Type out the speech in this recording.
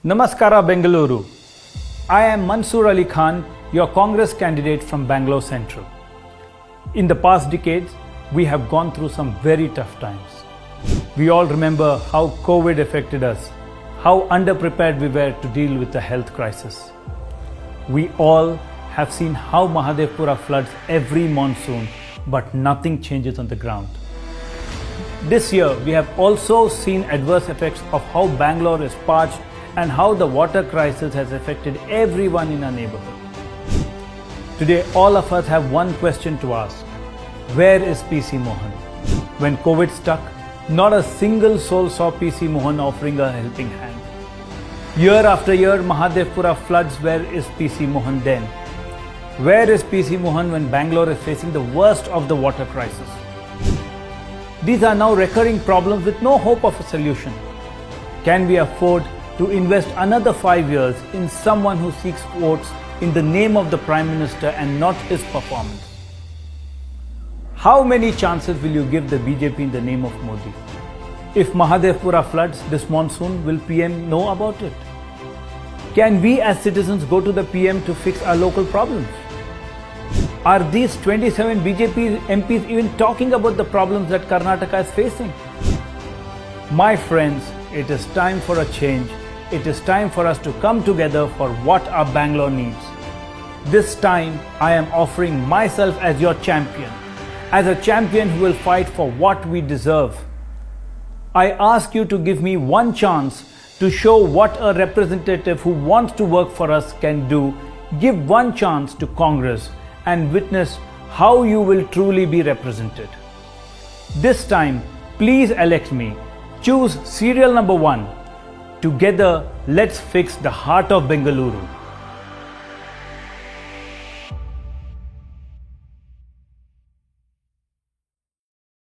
Namaskara Bengaluru. I am Mansoor Ali Khan, your Congress candidate from Bangalore Central. In the past decades, we have gone through some very tough times. We all remember how COVID affected us, how underprepared we were to deal with the health crisis. We all have seen how Mahadevpura floods every monsoon, but nothing changes on the ground. This year, we have also seen adverse effects of how Bangalore is parched and how the water crisis has affected everyone in our neighborhood. Today, all of us have one question to ask. Where is PC Mohan? When COVID struck, not a single soul saw PC Mohan offering a helping hand. Year after year, Mahadevpura floods. Where is PC Mohan then? Where is PC Mohan when Bangalore is facing the worst of the water crisis? These are now recurring problems with no hope of a solution. Can we afford to invest another 5 years in someone who seeks votes in the name of the Prime Minister and not his performance? How many chances will you give the BJP in the name of Modi? If Mahadevpura floods this monsoon, will PM know about it? Can we as citizens go to the PM to fix our local problems? Are these 27 BJP MPs even talking about the problems that Karnataka is facing? My friends, it is time for a change. It is time for us to come together for what our Bangalore needs. This time, I am offering myself as your champion, as a champion who will fight for what we deserve. I ask you to give me one chance to show what a representative who wants to work for us can do. Give one chance to Congress and witness how you will truly be represented. This time, please elect me. Choose serial number 1. Together, let's fix the heart of Bengaluru.